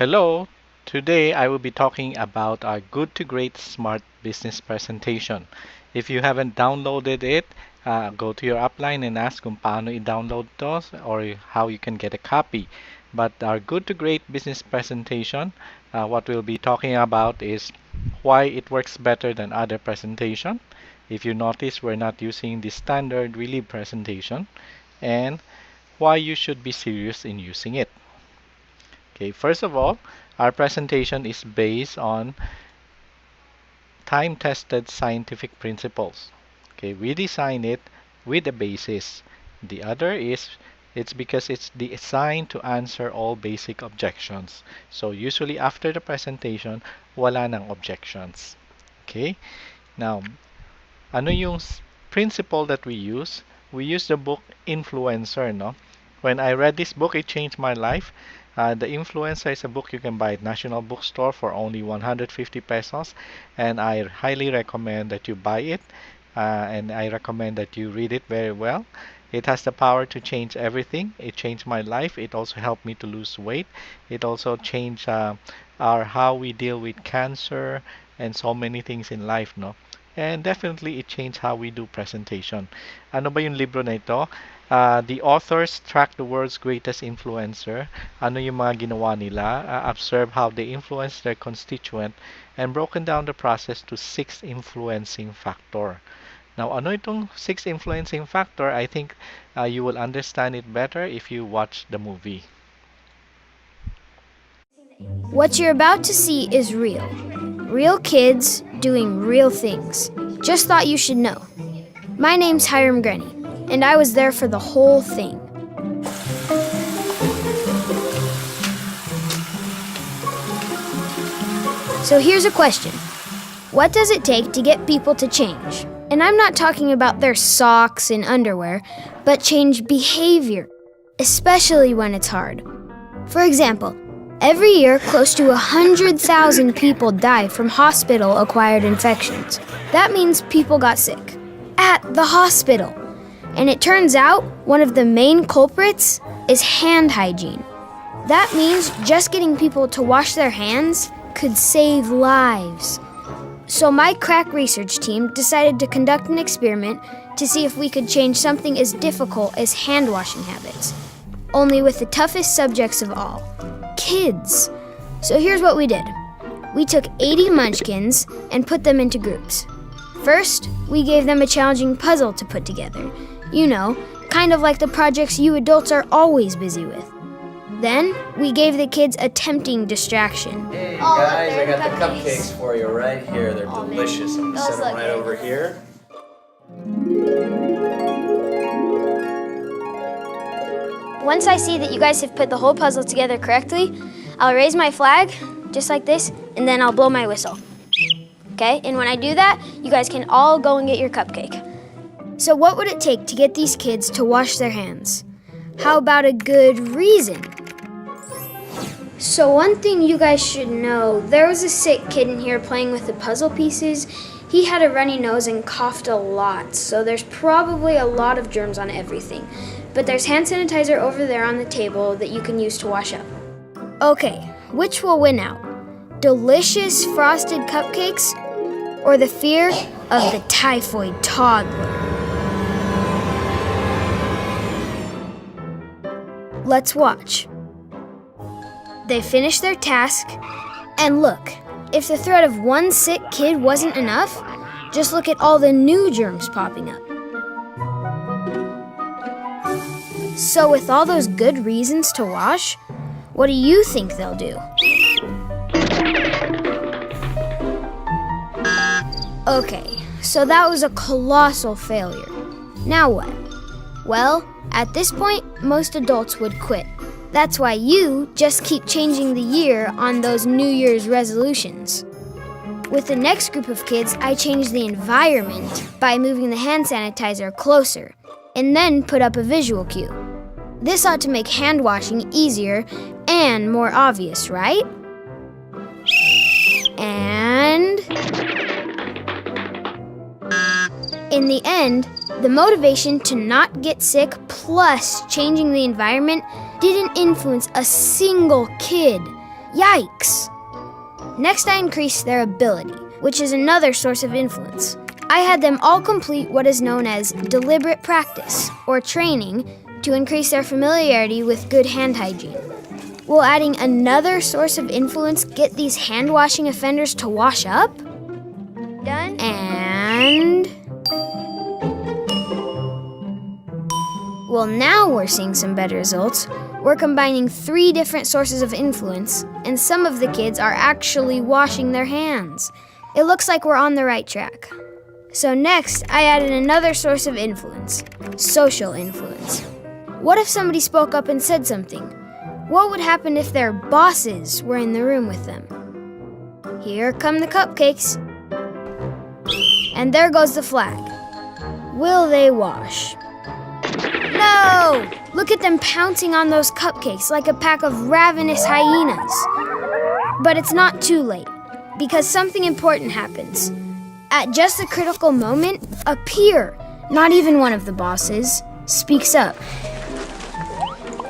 Hello, today I will be talking about our Good to Great Smart Business presentation. If you haven't downloaded it, go to your upline and ask kung paano i-download to or how you can get a copy. But our Good to Great Business presentation, what we'll be talking about is why it works better than other presentation. If you notice, we're not using the standard relief presentation, and why you should be serious in using it. Okay, first of all, our presentation is based on time-tested scientific principles. Okay, we design it with a basis. The other is it's because it's designed to answer all basic objections. So usually after the presentation, wala nang objections. Okay? Now, ano yung principle that we use? We use the book Influencer, no? When I read this book, it changed my life. The Influencer is a book you can buy at National Bookstore for only 150 pesos, and I highly recommend that you buy it, and I recommend that you read it very well. It has the power to change everything. It changed my life. It also helped me to lose weight. It also changed our how we deal with cancer and so many things in life, no? And definitely it changed how we do presentation. Ano ba yung libro na ito? The authors track the world's greatest influencer. Ano yung mga ginawa nila? Observe how they influence their constituent and broken down the process to 6 influencing factor. Now, ano itong 6 influencing factor? I think you will understand it better if you watch the movie. What you're about to see is real. Real kids doing real things. Just thought you should know. My name's Hiram Grenny, and I was there for the whole thing. So here's a question. What does it take to get people to change? And I'm not talking about their socks and underwear, but change behavior, especially when it's hard. For example, every year, close to 100,000 people die from hospital-acquired infections. That means people got sick at the hospital. And it turns out one of the main culprits is hand hygiene. That means just getting people to wash their hands could save lives. So my crack research team decided to conduct an experiment to see if we could change something as difficult as hand-washing habits, only with the toughest subjects of all, kids. So here's what we did. We took 80 munchkins and put them into groups. First, we gave them a challenging puzzle to put together. You know, kind of like the projects you adults are always busy with. Then, we gave the kids a tempting distraction. Hey guys, I got the cupcakes for you right here. They're delicious. I'm gonna set them right over here. Once I see that you guys have put the whole puzzle together correctly, I'll raise my flag, just like this, and then I'll blow my whistle. Okay, and when I do that, you guys can all go and get your cupcake. So what would it take to get these kids to wash their hands? How about a good reason? So one thing you guys should know, there was a sick kid in here playing with the puzzle pieces. He had a runny nose and coughed a lot, so there's probably a lot of germs on everything. But there's hand sanitizer over there on the table that you can use to wash up. Okay, which will win out? Delicious frosted cupcakes or the fear of the typhoid toddler? Let's watch. They finished their task, and look, if the threat of one sick kid wasn't enough, just look at all the new germs popping up. So with all those good reasons to wash, what do you think they'll do? Okay, so that was a colossal failure. Now what? Well, at this point, most adults would quit. That's why you just keep changing the year on those New Year's resolutions. With the next group of kids, I changed the environment by moving the hand sanitizer closer, and then put up a visual cue. This ought to make hand washing easier and more obvious, right? And in the end, the motivation to not get sick plus changing the environment didn't influence a single kid. Yikes! Next, I increased their ability, which is another source of influence. I had them all complete what is known as deliberate practice, or training, to increase their familiarity with good hand hygiene. Will adding another source of influence get these hand-washing offenders to wash up? Done. And... well, now we're seeing some better results. We're combining 3 different sources of influence, and some of the kids are actually washing their hands. It looks like we're on the right track. So next, I added another source of influence, social influence. What if somebody spoke up and said something? What would happen if their bosses were in the room with them? Here come the cupcakes. And there goes the flag. Will they wash? No! Look at them pouncing on those cupcakes like a pack of ravenous hyenas. But it's not too late, because something important happens. At just the critical moment, a peer, not even one of the bosses, speaks up.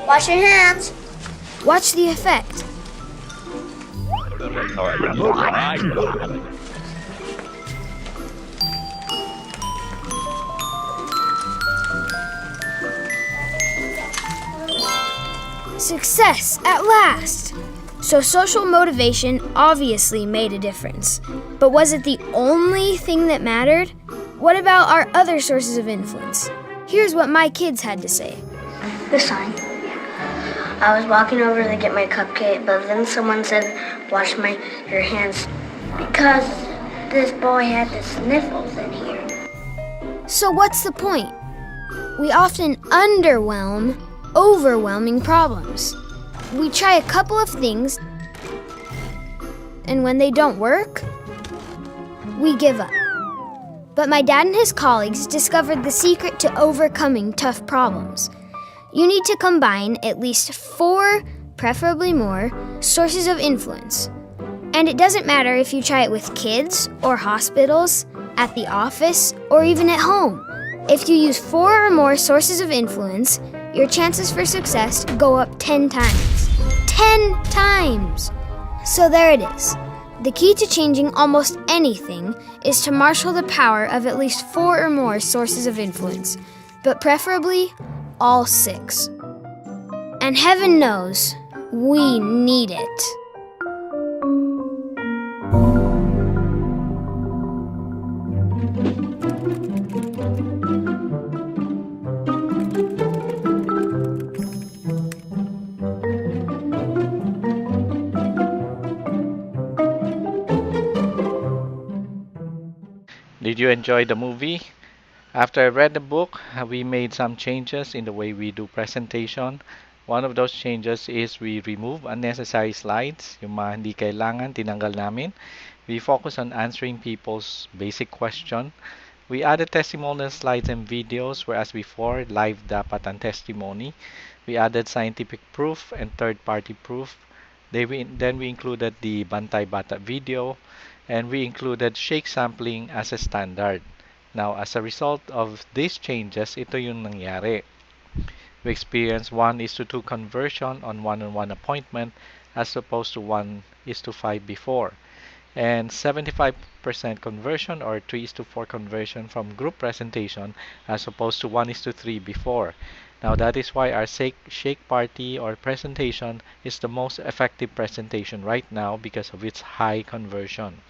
Wash your hands. Watch the effect. Success at last! So social motivation obviously made a difference. But was it the only thing that mattered? What about our other sources of influence? Here's what my kids had to say. The sign. I was walking over to get my cupcake, but then someone said, wash your hands, because this boy had the sniffles in here. So what's the point? We often underwhelm overwhelming problems. We try a couple of things, and when they don't work, we give up. But my dad and his colleagues discovered the secret to overcoming tough problems. You need to combine at least 4, preferably more, sources of influence. And it doesn't matter if you try it with kids or hospitals, at the office, or even at home. If you use 4 or more sources of influence, your chances for success go up 10 times. 10 times! So there it is. The key to changing almost anything is to marshal the power of at least 4 or more sources of influence, but preferably all 6. And heaven knows, we need it. Did you enjoy the movie? After I read the book, we made some changes in the way we do presentation. One of those changes is we remove unnecessary slides. Yung mga hindi kailangan, tinanggal namin. We focus on answering people's basic question. We added testimonial slides and videos, whereas before, live dapat ang testimony. We added scientific proof and third-party proof. Then we included the Bantay Bata video, and we included shake sampling as a standard. Now, as a result of these changes, ito yung nangyari. We experienced 1:2 conversion on one-on-one appointment as opposed to 1:5 before. And 75% conversion or 3:4 conversion from group presentation as opposed to 1:3 before. Now that is why our shake party or presentation is the most effective presentation right now because of its high conversion.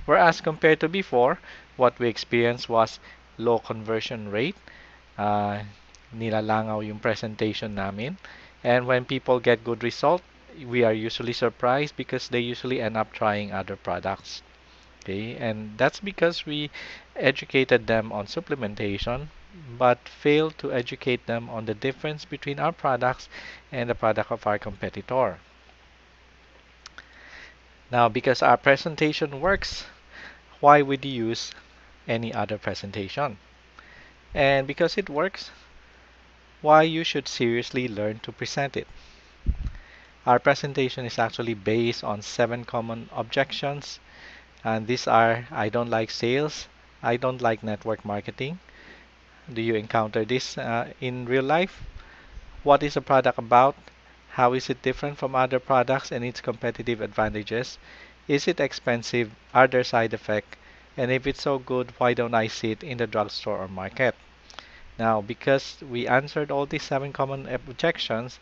Whereas compared to before, what we experienced was low conversion rate. Nilalangaw yung presentation namin. And when people get good result, we are usually surprised because they usually end up trying other products. Okay, and that's because we educated them on supplementation but failed to educate them on the difference between our products and the product of our competitor. Now, because our presentation works, why would you use any other presentation? And because it works, why you should seriously learn to present it. Our presentation is actually based on 7 common objections, and these are: I don't like sales, I don't like network marketing. Do you encounter this in real life? What is the product about? How is it different from other products and its competitive advantages? Is it expensive? Are there side effects? And if it's so good, why don't I see it in the drugstore or market? Now, because we answered all these 7 common objections,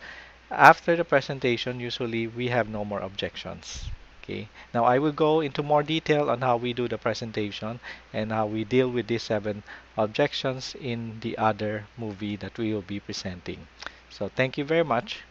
after the presentation, usually we have no more objections. Okay. Now I will go into more detail on how we do the presentation and how we deal with these 7 objections in the other movie that we will be presenting. So thank you very much.